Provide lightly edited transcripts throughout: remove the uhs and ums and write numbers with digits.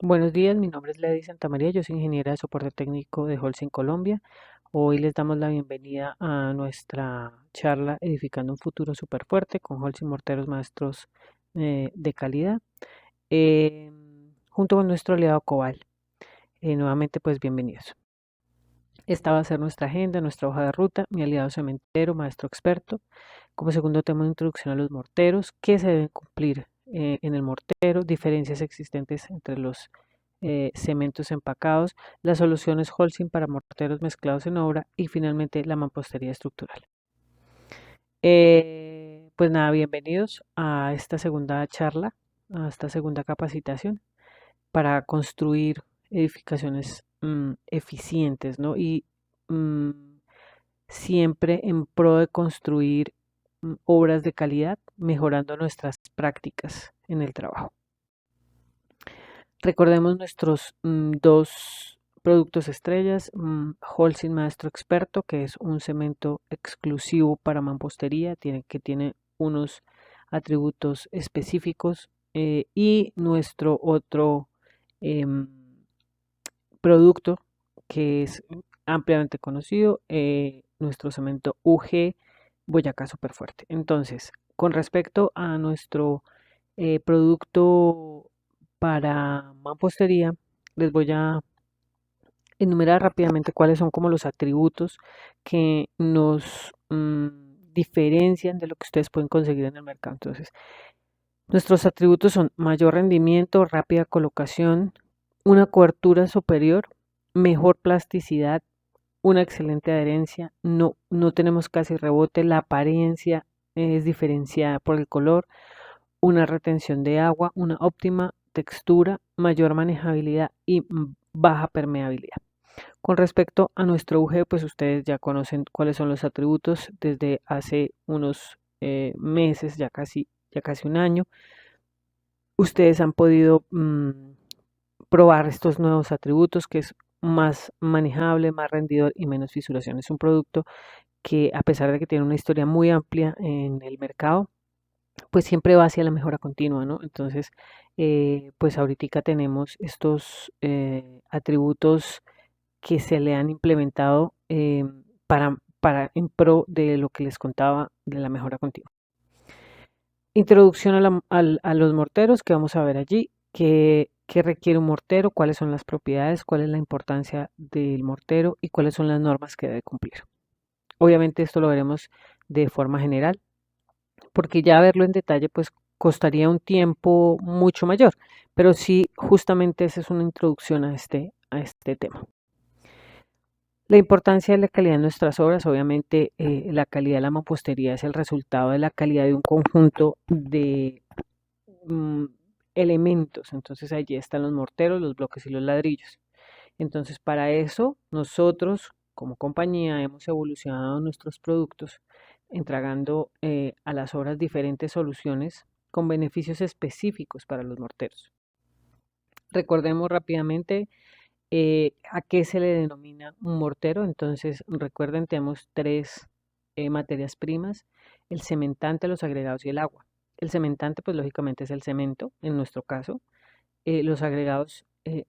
Buenos días, mi nombre es Lady Santamaría, yo soy ingeniera de soporte técnico de Holcim Colombia. Hoy les damos la bienvenida a nuestra charla Edificando un futuro súper fuerte con Holcim Morteros Maestros de calidad, junto con nuestro aliado Cobal. Nuevamente, pues bienvenidos. Esta va a ser nuestra agenda, nuestra hoja de ruta, mi aliado cementero, maestro experto. Como segundo tema, introducción a los morteros, qué se deben cumplir en el mortero, diferencias existentes entre los cementos empacados, las soluciones Holcim para morteros mezclados en obra y finalmente la mampostería estructural. Pues nada, bienvenidos a esta segunda charla, a esta segunda capacitación para construir edificaciones eficientes, ¿no? Y mm, siempre en pro de construir obras de calidad, mejorando nuestras prácticas en el trabajo. Recordemos nuestros dos productos estrellas, Holcim Maestro Experto, que es un cemento exclusivo para mampostería, tiene unos atributos específicos, y nuestro otro em, producto que es ampliamente conocido, nuestro cemento UG Boyacá Superfuerte. Entonces, con respecto a nuestro producto para mampostería, les voy a enumerar rápidamente cuáles son como los atributos que nos diferencian de lo que ustedes pueden conseguir en el mercado. Entonces, nuestros atributos son mayor rendimiento, rápida colocación, una cobertura superior, mejor plasticidad, una excelente adherencia, no tenemos casi rebote, la apariencia es diferenciada por el color, una retención de agua, una óptima textura, mayor manejabilidad y baja permeabilidad. Con respecto a nuestro UG, pues ustedes ya conocen cuáles son los atributos desde hace unos meses, ya casi un año. Ustedes han podido probar estos nuevos atributos que es más manejable, más rendidor y menos fisuración. Es un producto que a pesar de que tiene una historia muy amplia en el mercado, pues siempre va hacia la mejora continua, ¿no? Entonces, pues ahorita tenemos estos atributos que se le han implementado para en pro de lo que les contaba de la mejora continua. Introducción a los morteros que vamos a ver allí, qué requiere un mortero, cuáles son las propiedades, cuál es la importancia del mortero y cuáles son las normas que debe cumplir. Obviamente esto lo veremos de forma general, porque ya verlo en detalle pues costaría un tiempo mucho mayor, pero sí justamente esa es una introducción a este tema. La importancia de la calidad de nuestras obras, obviamente la calidad de la mampostería es el resultado de la calidad de un conjunto de mm, elementos. Entonces allí están los morteros, los bloques y los ladrillos. Entonces para eso nosotros como compañía hemos evolucionado nuestros productos entregando a las obras diferentes soluciones con beneficios específicos para los morteros. Recordemos rápidamente a qué se le denomina un mortero. Entonces recuerden, tenemos tres materias primas, el cementante, los agregados y el agua. El cementante, pues lógicamente es el cemento, en nuestro caso, los agregados,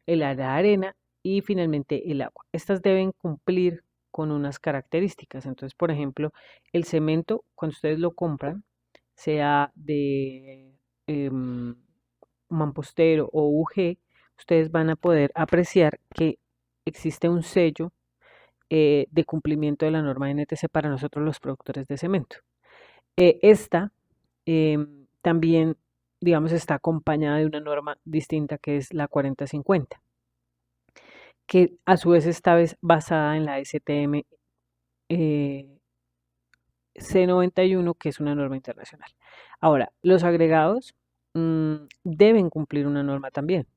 la arena y finalmente el agua. Estas deben cumplir con unas características. Entonces, por ejemplo, el cemento, cuando ustedes lo compran, sea de Mampostero o UG, ustedes van a poder apreciar que existe un sello de cumplimiento de la norma NTC para nosotros los productores de cemento. Esta también, digamos, está acompañada de una norma distinta que es la 4050, que a su vez está basada en la STM C91, que es una norma internacional. Ahora, los agregados deben cumplir una norma también.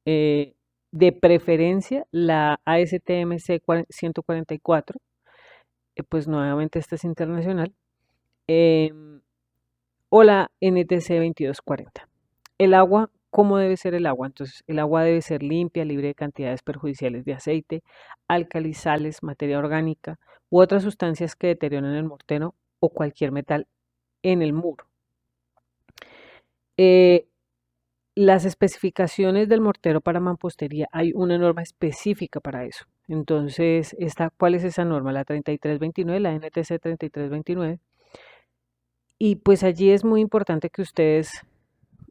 eh, de preferencia la ASTM C144, pues nuevamente esta es internacional, o la NTC 2240. El agua, ¿cómo debe ser el agua? Entonces, el agua debe ser limpia, libre de cantidades perjudiciales de aceite, álcalis, sales, materia orgánica u otras sustancias que deterioran el mortero o cualquier metal en el muro. Eh, Las especificaciones del mortero para mampostería, hay una norma específica para eso. Entonces, ¿cuál es esa norma? La 3329, la NTC 3329. Y pues allí es muy importante que ustedes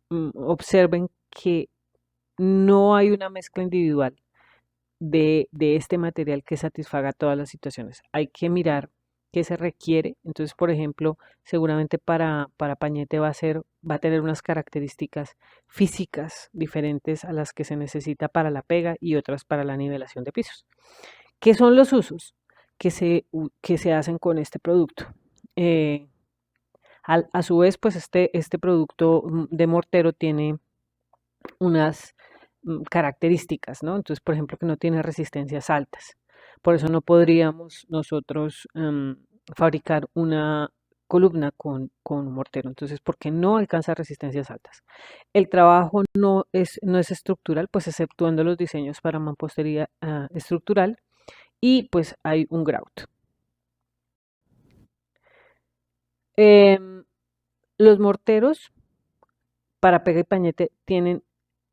observen que no hay una mezcla individual de este material que satisfaga todas las situaciones. Hay que mirar qué se requiere. Entonces, por ejemplo, seguramente para pañete va a tener unas características físicas diferentes a las que se necesita para la pega y otras para la nivelación de pisos. ¿Qué son los usos que se hacen con este producto? Eh, a su vez, pues este producto de mortero tiene unas características, ¿no? Entonces, por ejemplo, que no tiene resistencias altas. Por eso no podríamos nosotros fabricar una columna con un mortero. Entonces, porque no alcanza resistencias altas. El trabajo no es estructural, pues exceptuando los diseños para mampostería estructural, y pues hay un grout. Em, los morteros para pega y pañete tienen,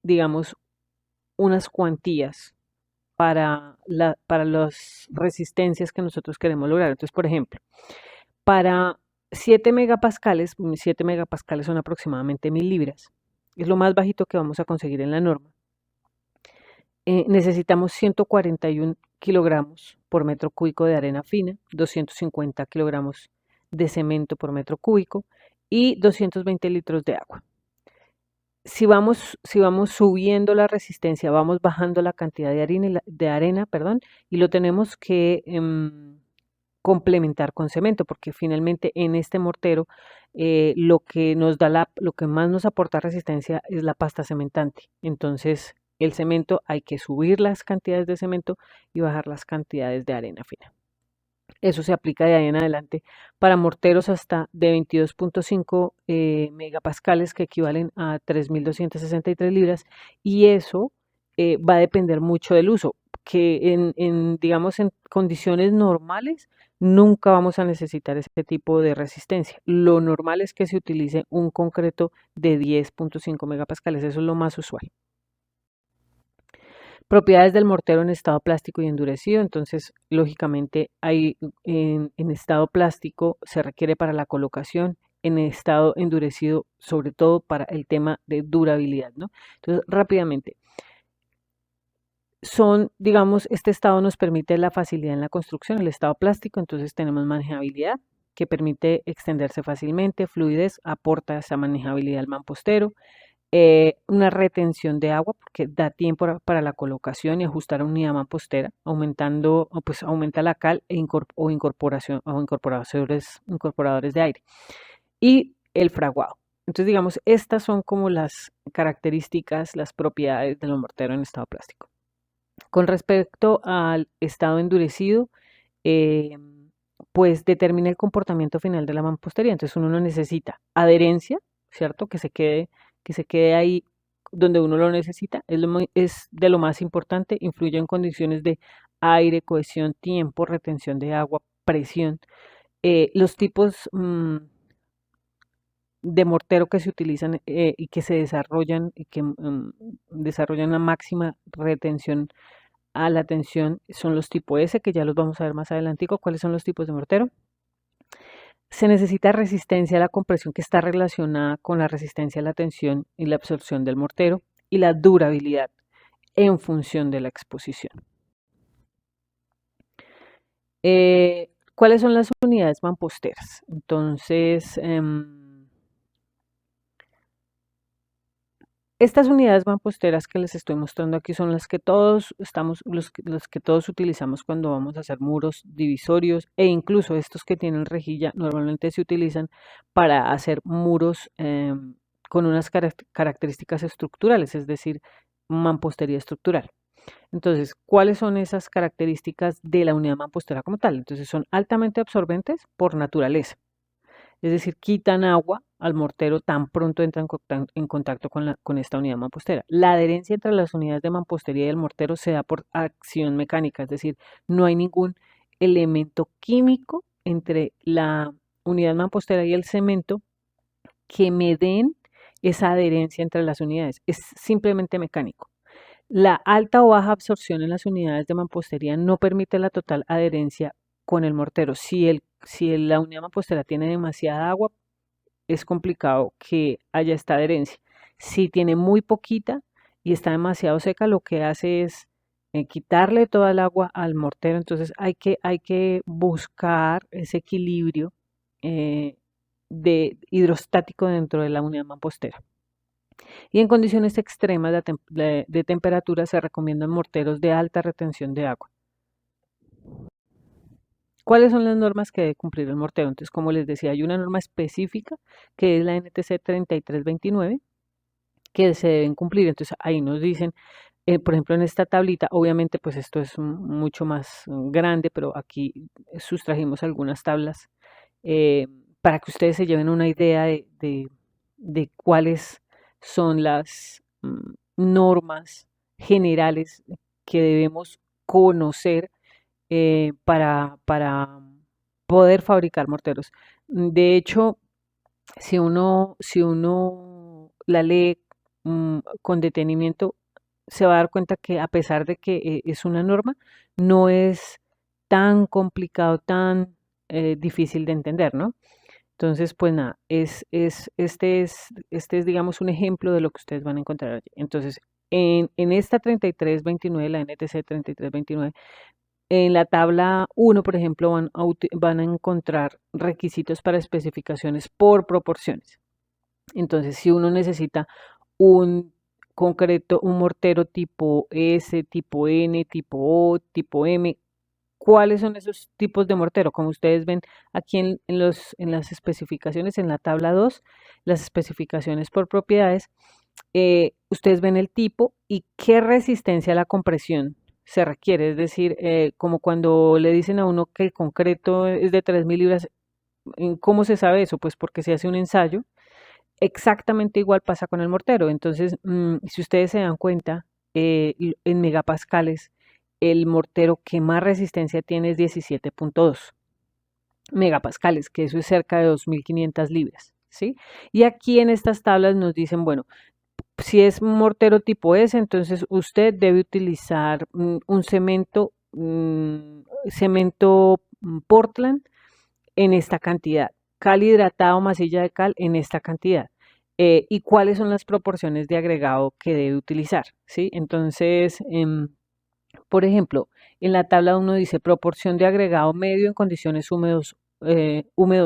digamos, unas cuantías para las resistencias que nosotros queremos lograr. Entonces, por ejemplo, para 7 megapascales, 7 megapascales son aproximadamente 1000 libras, es lo más bajito que vamos a conseguir en la norma. Necesitamos 141 kilogramos por metro cúbico de arena fina, 250 kilogramos de cemento por metro cúbico y 220 litros de agua. Si vamos subiendo la resistencia, vamos bajando la cantidad de arena, perdón, y lo tenemos que complementar con cemento, porque finalmente en este mortero lo que lo que más nos aporta resistencia es la pasta cementante. Entonces, el cemento hay que subir las cantidades de cemento y bajar las cantidades de arena fina. Eso se aplica de ahí en adelante para morteros hasta de 22.5 megapascales, que equivalen a 3.263 libras, y eso va a depender mucho del uso, que digamos, en condiciones normales nunca vamos a necesitar este tipo de resistencia. Lo normal es que se utilice un concreto de 10.5 megapascales, eso es lo más usual. Propiedades del mortero en estado plástico y endurecido. Entonces, lógicamente, en estado plástico se requiere para la colocación, en estado endurecido, sobre todo para el tema de durabilidad, ¿no? Entonces, rápidamente, digamos, este estado nos permite la facilidad en la construcción. El estado plástico, entonces tenemos manejabilidad, que permite extenderse fácilmente, fluidez, aporta esa manejabilidad al mampostero, una retención de agua, porque da tiempo para la colocación y ajustar a unidad mampostera, pues aumenta la cal o incorporadores de aire. Y el fraguado. Entonces, digamos, estas son como las características, las propiedades del mortero en estado plástico. Con respecto al estado endurecido, eh, pues determina el comportamiento final de la mampostería. Entonces uno no necesita adherencia, ¿cierto? Que se quede ahí donde uno lo necesita. Es de lo más importante. Influye en condiciones de aire, cohesión, tiempo, retención de agua, presión. Los tipos de mortero que se utilizan y que se desarrollan y que desarrollan la máxima retención a la tensión son los tipo S, que ya los vamos a ver más adelante. ¿Cuáles son los tipos de mortero? Se necesita resistencia a la compresión, que está relacionada con la resistencia a la tensión y la absorción del mortero, y la durabilidad en función de la exposición. ¿Cuáles son las unidades mamposteras? Entonces, estas unidades mamposteras que les estoy mostrando aquí son las que los que todos utilizamos cuando vamos a hacer muros divisorios, e incluso estos que tienen rejilla normalmente se utilizan para hacer muros con unas características estructurales, es decir, mampostería estructural. Entonces, ¿cuáles son esas características de la unidad mampostera como tal? Entonces, son altamente absorbentes por naturaleza. Es decir, quitan agua al mortero tan pronto entra en contacto con esta unidad mampostera. La adherencia entre las unidades de mampostería y el mortero se da por acción mecánica, es decir, no hay ningún elemento químico entre la unidad mampostera y el cemento que me den esa adherencia entre las unidades. Es simplemente mecánico. La alta o baja absorción en las unidades de mampostería no permite la total adherencia con el mortero. Si la unidad mampostería tiene demasiada agua, es complicado que haya esta adherencia. Si tiene muy poquita y está demasiado seca, lo que hace es quitarle toda el agua al mortero. Entonces hay que buscar ese equilibrio eh, de hidrostático dentro de la unidad mampostera. Y en condiciones extremas de temperatura se recomiendan morteros de alta retención de agua. ¿Cuáles son las normas que debe cumplir el mortero? Entonces, como les decía, hay una norma específica que es la NTC 3329 que se deben cumplir. Entonces, ahí nos dicen, por ejemplo, en esta tablita, obviamente, pues esto es mucho más grande, pero aquí sustrajimos algunas tablas para que ustedes se lleven una idea de cuáles son las normas generales que debemos conocer para poder fabricar morteros. De hecho, si uno la lee con detenimiento, se va a dar cuenta que a pesar de que es una norma, no es tan complicado, tan difícil de entender, ¿no? Entonces, pues nada, este es, digamos, un ejemplo de lo que ustedes van a encontrar allí. Entonces, en esta 3329, la NTC 3329, en la tabla 1, por ejemplo, van a encontrar requisitos para especificaciones por proporciones. Entonces, si uno necesita un concreto, un mortero tipo S, tipo N, tipo O, tipo M, ¿cuáles son esos tipos de mortero? Como ustedes ven aquí en las especificaciones, en la tabla 2, las especificaciones por propiedades, ustedes ven el tipo y qué resistencia a la compresión se requiere. Es decir, como cuando le dicen a uno que el concreto es de 3.000 libras, ¿cómo se sabe eso? Pues porque se hace un ensayo. Exactamente igual pasa con el mortero. Entonces, si ustedes se dan cuenta, en megapascales, el mortero que más resistencia tiene es 17.2 megapascales, que eso es cerca de 2.500 libras, ¿sí? Y aquí en estas tablas nos dicen, bueno, si es un mortero tipo S, entonces usted debe utilizar un cemento Portland en esta cantidad, cal hidratado, masilla de cal en esta cantidad. Y cuáles son las proporciones de agregado que debe utilizar, ¿sí? Entonces, por ejemplo, en la tabla 1 dice proporción de agregado medio en condiciones húmedo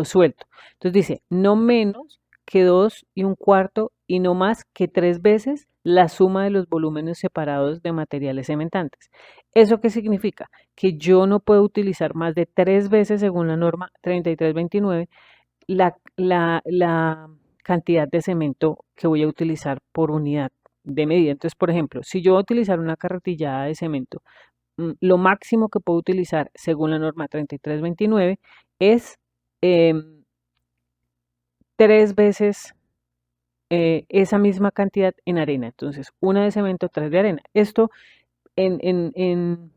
suelto. Entonces dice, no menos que 2 1/4 y no más que 3 veces la suma de los volúmenes separados de materiales cementantes. ¿Eso qué significa? Que yo no puedo utilizar más de 3 veces, según la norma 3329, la cantidad de cemento que voy a utilizar por unidad de medida. Entonces, por ejemplo, si yo voy a utilizar una carretillada de cemento, lo máximo que puedo utilizar según la norma 3329 es 3 veces esa misma cantidad en arena. Entonces, una de cemento, 3 de arena. Esto en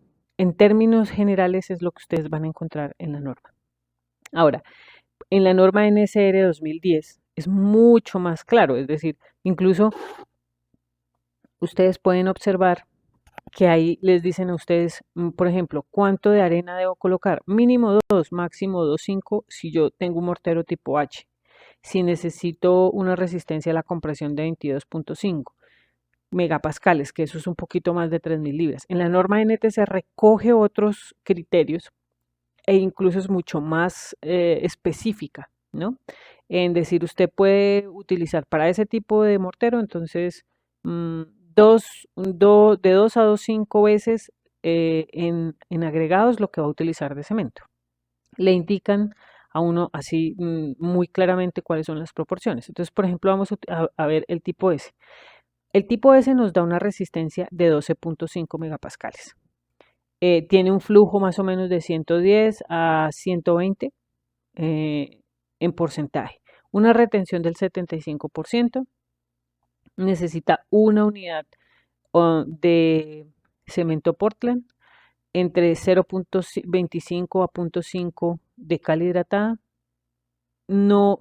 términos generales es lo que ustedes van a encontrar en la norma. Ahora, en la norma NSR 2010 es mucho más claro, es decir, incluso ustedes pueden observar que ahí les dicen a ustedes, por ejemplo, cuánto de arena debo colocar, mínimo 2, máximo 2,5 si yo tengo un mortero tipo H, si necesito una resistencia a la compresión de 22.5 megapascales, que eso es un poquito más de 3.000 libras. En la norma NTC recoge otros criterios e incluso es mucho más específica, ¿no? En decir, usted puede utilizar para ese tipo de mortero, entonces, mm, de 2 a 2,5 veces en agregados lo que va a utilizar de cemento. Le indican a uno así muy claramente cuáles son las proporciones. Entonces, por ejemplo, vamos a ver el tipo S. El tipo S nos da una resistencia de 12.5 megapascales. Tiene un flujo más o menos de 110 a 120 en porcentaje. Una retención del 75%. Necesita una unidad de cemento Portland entre 0.25 a 0.5 de cal hidratada no,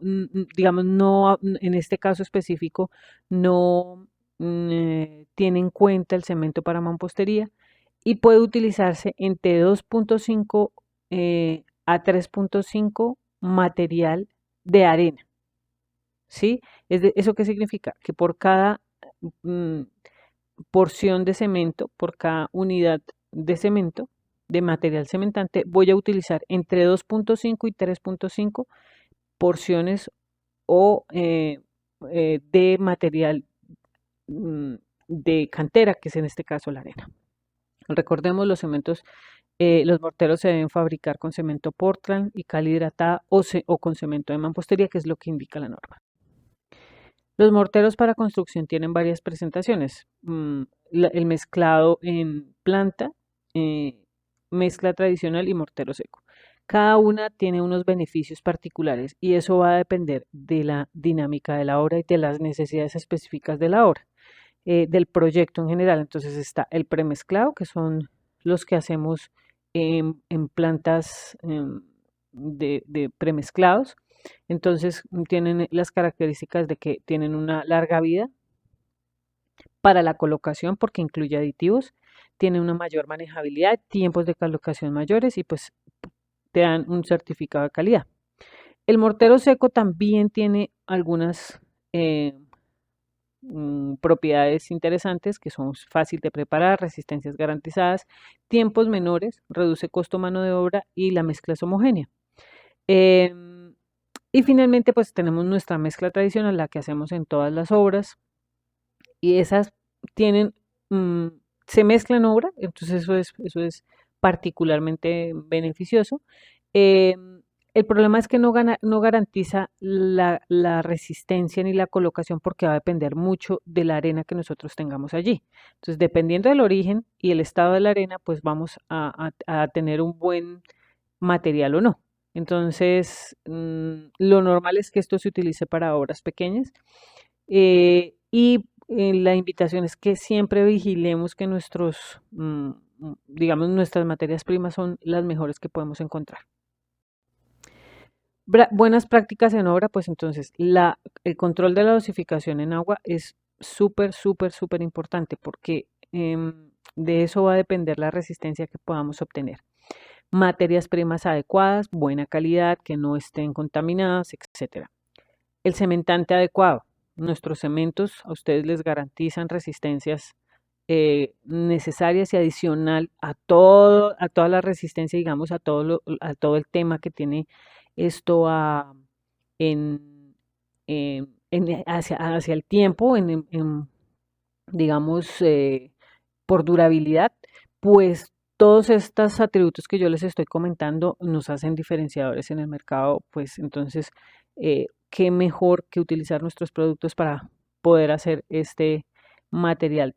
digamos, no, en este caso específico, no tiene en cuenta el cemento para mampostería y puede utilizarse entre 2.5 a 3.5 material de arena, ¿sí? ¿Eso qué significa? Que por cada mm, porción de cemento, por cada unidad de cemento, de material cementante, voy a utilizar entre 2.5 y 3.5 porciones o de material mm, de cantera, que es en este caso la arena. Recordemos, los morteros se deben fabricar con cemento Portland y cal hidratada o con cemento de mampostería, que es lo que indica la norma. Los morteros para construcción tienen varias presentaciones. El mezclado en planta, eh, mezcla tradicional y mortero seco. Cada una tiene unos beneficios particulares y eso va a depender de la dinámica de la obra y de las necesidades específicas de la obra, del proyecto en general. Entonces está el premezclado, que son los que hacemos en plantas de premezclados. Entonces tienen las características de que tienen una larga vida para la colocación porque incluye aditivos, tiene una mayor manejabilidad, tiempos de colocación mayores y pues te dan un certificado de calidad. El mortero seco también tiene algunas propiedades interesantes que son fácil de preparar, resistencias garantizadas, tiempos menores, reduce costo mano de obra y la mezcla es homogénea. Em, y finalmente pues tenemos nuestra mezcla tradicional, la que hacemos en todas las obras y esas tienen, se mezclan obra, entonces eso es particularmente beneficioso. El problema es que no garantiza la resistencia ni la colocación porque va a depender mucho de la arena que nosotros tengamos allí. Entonces, dependiendo del origen y el estado de la arena, pues vamos a tener un buen material o no. Entonces, lo normal es que esto se utilice para obras pequeñas y la invitación es que siempre vigilemos que digamos, nuestras materias primas son las mejores que podemos encontrar. Buenas prácticas en obra, pues entonces el control de la dosificación en agua es súper, súper, súper importante porque de eso va a depender la resistencia que podamos obtener. Materias primas adecuadas, buena calidad, que no estén contaminadas, etcétera. El cementante adecuado. Nuestros cementos a ustedes les garantizan resistencias necesarias y adicional a toda la resistencia, digamos, a todo el tema que tiene esto en, hacia el tiempo, digamos, por durabilidad, pues todos estos atributos que yo les estoy comentando nos hacen diferenciadores en el mercado, pues entonces, qué mejor que utilizar nuestros productos para poder hacer este material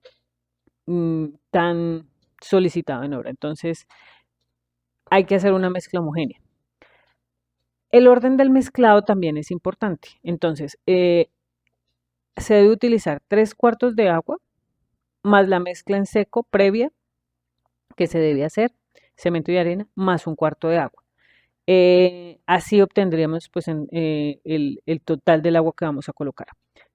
tan solicitado en obra. Entonces, hay que hacer una mezcla homogénea. El orden del mezclado también es importante. Entonces, se debe utilizar 3/4 de agua más la mezcla en seco previa que se debe hacer, cemento y arena, más 1/4 de agua. Así obtendríamos pues, el total del agua que vamos a colocar.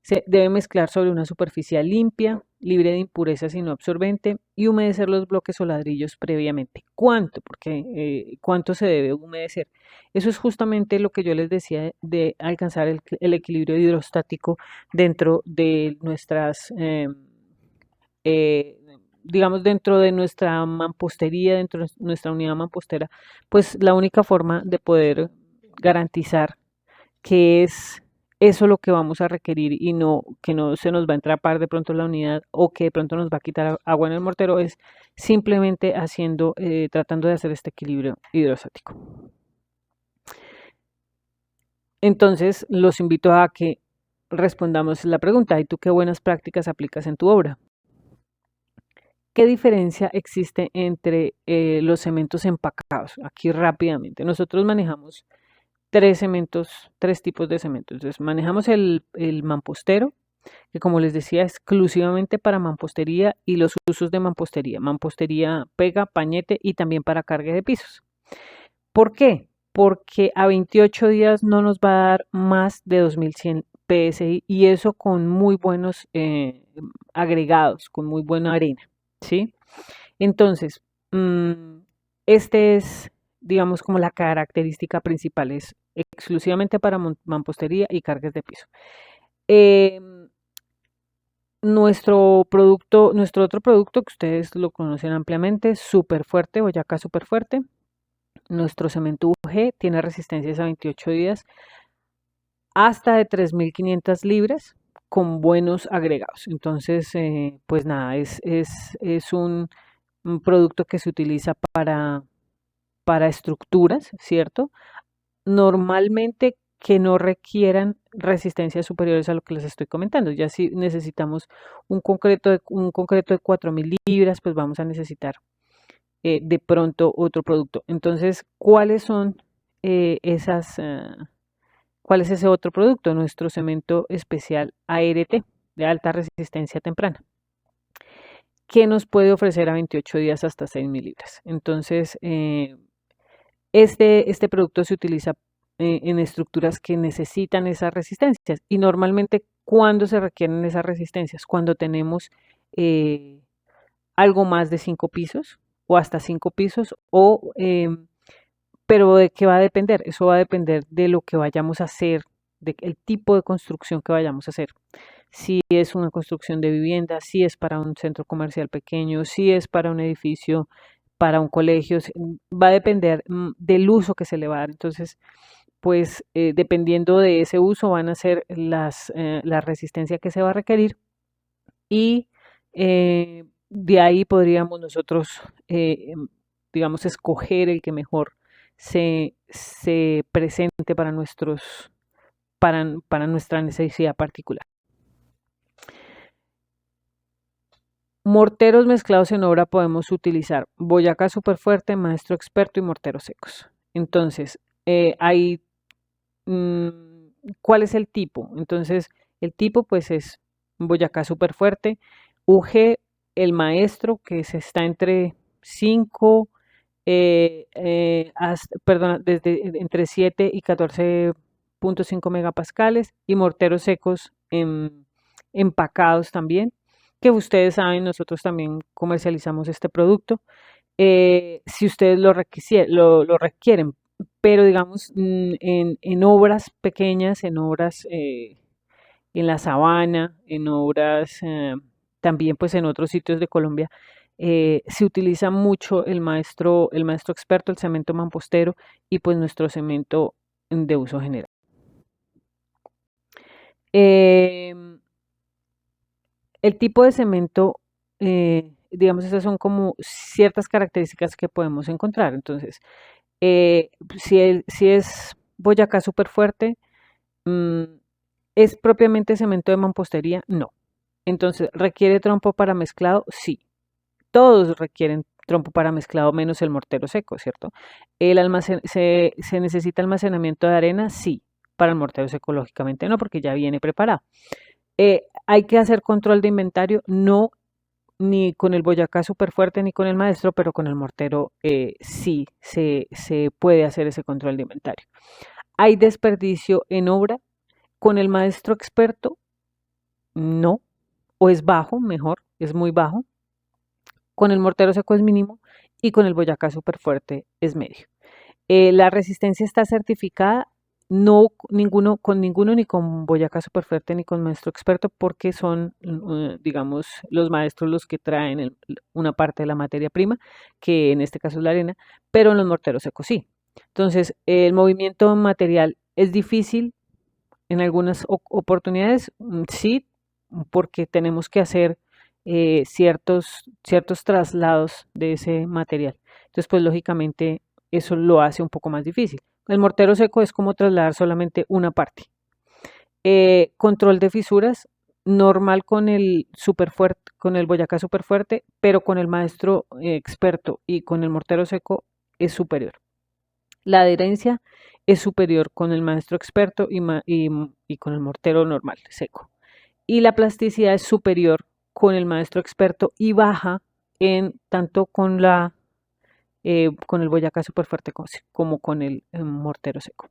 Se debe mezclar sobre una superficie limpia, libre de impurezas y no absorbente, y humedecer los bloques o ladrillos previamente. ¿Cuánto? Porque ¿cuánto se debe humedecer? Eso es justamente lo que yo les decía de alcanzar el equilibrio hidrostático dentro de nuestras eh, digamos, dentro de nuestra mampostería, dentro de nuestra unidad mampostera, pues la única forma de poder garantizar que es eso lo que vamos a requerir y no que no se nos va a entrapar de pronto la unidad o que de pronto nos va a quitar agua en el mortero es simplemente tratando de hacer este equilibrio hidrostático. Entonces, los invito a que respondamos la pregunta: ¿y tú qué buenas prácticas aplicas en tu obra? ¿Qué diferencia existe entre los cementos empacados? Aquí rápidamente. Nosotros manejamos tres tipos de cemento. Entonces, manejamos el mampostero, que como les decía, exclusivamente para mampostería y los usos de mampostería. Mampostería pega, pañete y también para carga de pisos. ¿Por qué? porque a 28 días no nos va a dar más de 2100 PSI y eso con muy buenos agregados, con muy buena arena, ¿sí? Entonces, mm, este es, digamos, como la característica principal, es exclusivamente para mampostería y cargas de piso. Nuestro otro producto que ustedes lo conocen ampliamente, súper fuerte, Boyacá súper fuerte. Nuestro cemento UG tiene resistencias a 28 días hasta de 3.500 libras con buenos agregados. Entonces, pues nada, es un producto que se utiliza para estructuras, ¿cierto? Normalmente que no requieran resistencias superiores a lo que les estoy comentando. Ya si necesitamos un concreto de 4.000 libras, pues vamos a necesitar de pronto otro producto. Entonces, ¿cuáles son cuál es ese otro producto? Nuestro cemento especial ART de alta resistencia temprana, que nos puede ofrecer a 28 días hasta 6.000 libras. Entonces, este producto se utiliza en estructuras que necesitan esas resistencias y normalmente cuando se requieren esas resistencias, cuando tenemos algo más de 5 pisos o hasta 5 pisos pero ¿de qué va a depender? Eso va a depender de lo que vayamos a hacer, del tipo de construcción que vayamos a hacer. Si es una construcción de vivienda, si es para un centro comercial pequeño, si es para un edificio, para un colegio, va a depender del uso que se le va a dar. Entonces, pues dependiendo de ese uso van a ser la resistencia que se va a requerir y de ahí podríamos nosotros, digamos, escoger el que mejor se presente para nuestra necesidad particular. Morteros mezclados en obra podemos utilizar Boyacá Superfuerte, Maestro Experto y morteros secos. Entonces, mm, ¿cuál es el tipo? Entonces, el tipo pues es Boyacá Superfuerte, UG, el Maestro, que se está entre 5, perdón, entre 7 y 14.5 megapascales y morteros secos empacados también, que ustedes saben, nosotros también comercializamos este producto. Si ustedes lo requieren, pero digamos en obras pequeñas, en obras en la sabana, en obras también pues en otros sitios de Colombia, se utiliza mucho el maestro experto, el cemento mampostero y pues nuestro cemento de uso general. El tipo de cemento, digamos, esas son como ciertas características que podemos encontrar. Entonces, si es Boyacá súper fuerte, mm, ¿es propiamente cemento de mampostería? No. Entonces, ¿requiere trompo para mezclado? Sí. Todos requieren trompo para mezclado, menos el mortero seco, ¿cierto? ¿Se necesita almacenamiento de arena? Sí. Para el mortero seco, lógicamente no, porque ya viene preparado. ¿Hay que hacer control de inventario? No, ni con el Boyacá súper fuerte ni con el maestro, pero con el mortero sí se puede hacer ese control de inventario. ¿Hay desperdicio en obra? Con el maestro experto, no, o es bajo, mejor, es muy bajo. Con el mortero seco es mínimo y con el Boyacá súper fuerte es medio. La resistencia está certificada, no con ninguno, ni con Boyacá súper fuerte ni con maestro experto, porque son, digamos, los maestros los que traen una parte de la materia prima, que en este caso es la arena, pero en los morteros secos sí. Entonces, el movimiento material es difícil en algunas oportunidades, sí, porque tenemos que hacer ciertos traslados de ese material. Entonces, pues lógicamente eso lo hace un poco más difícil. El mortero seco es como trasladar solamente una parte. Control de fisuras, normal con el con el Boyacá super fuerte, pero con el maestro experto y con el mortero seco es superior. La adherencia es superior con el maestro experto y con el mortero normal, seco. Y la plasticidad es superior con el maestro experto y baja en tanto con con el Boyacá Superfuerte como con el mortero seco.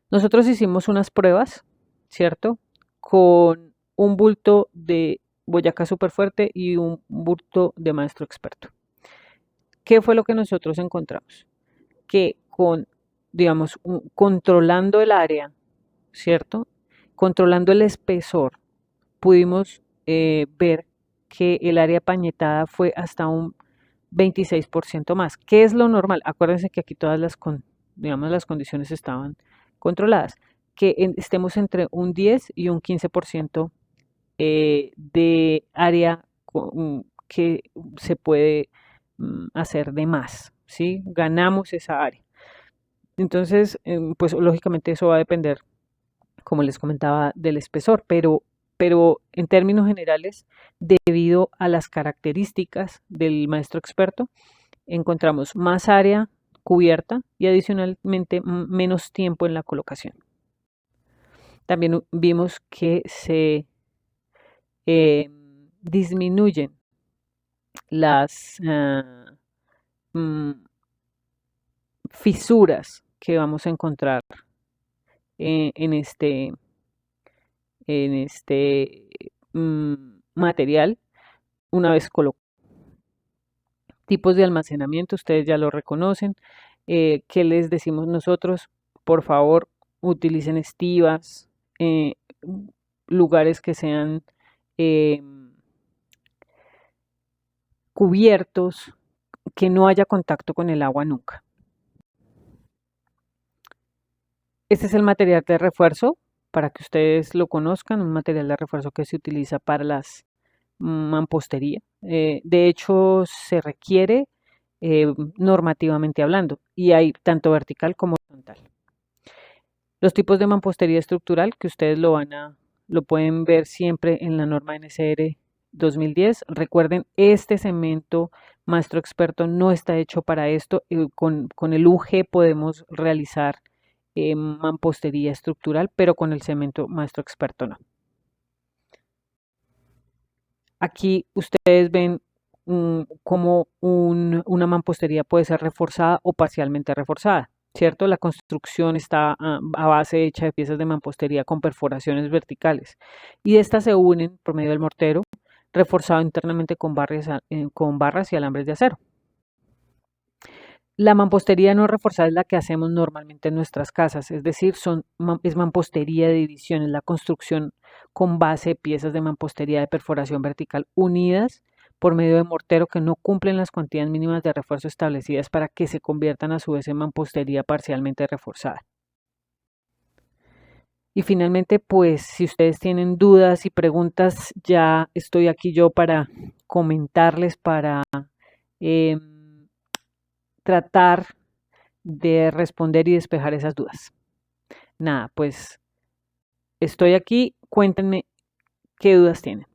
Nosotros hicimos unas pruebas, ¿cierto? Con un bulto de Boyacá Superfuerte y un bulto de Maestro Experto. ¿Qué fue lo que nosotros encontramos? Que digamos, controlando el área, ¿cierto? Controlando el espesor, pudimos ver que el área pañetada fue hasta un 26% más. ¿Qué es lo normal? Acuérdense que aquí todas digamos, las condiciones estaban controladas. Que estemos entre un 10 y un 15% de área que se puede hacer de más, ¿sí? Ganamos esa área. Entonces, pues lógicamente eso va a depender, como les comentaba, del espesor, pero en términos generales, debido a las características del maestro experto, encontramos más área cubierta y adicionalmente menos tiempo en la colocación. También vimos que se disminuyen las fisuras que vamos a encontrar en este material una vez colocado. Tipos de almacenamiento, ustedes ya lo reconocen. ¿Qué les decimos nosotros? Por favor, utilicen estivas, lugares que sean cubiertos, que no haya contacto con el agua nunca. Este es el material de refuerzo para que ustedes lo conozcan, un material de refuerzo que se utiliza para las mampostería. De hecho, se requiere normativamente hablando y hay tanto vertical como horizontal. Los tipos de mampostería estructural que ustedes lo pueden ver siempre en la norma NSR 2010. Recuerden, este cemento Maestro Experto no está hecho para esto. Con el UG podemos realizar mampostería estructural, pero con el cemento Maestro Experto no. Aquí ustedes ven cómo una mampostería puede ser reforzada o parcialmente reforzada, ¿cierto? La construcción está a base hecha de piezas de mampostería con perforaciones verticales y estas se unen por medio del mortero, reforzado internamente con barras y alambres de acero. La mampostería no reforzada es la que hacemos normalmente en nuestras casas, es decir, es mampostería de divisiones, la construcción con base de piezas de mampostería de perforación vertical unidas por medio de mortero que no cumplen las cuantías mínimas de refuerzo establecidas para que se conviertan a su vez en mampostería parcialmente reforzada. Y finalmente, pues si ustedes tienen dudas y preguntas, ya estoy aquí yo para comentarles, para tratar de responder y despejar esas dudas. Nada, pues estoy aquí, cuéntenme qué dudas tienen.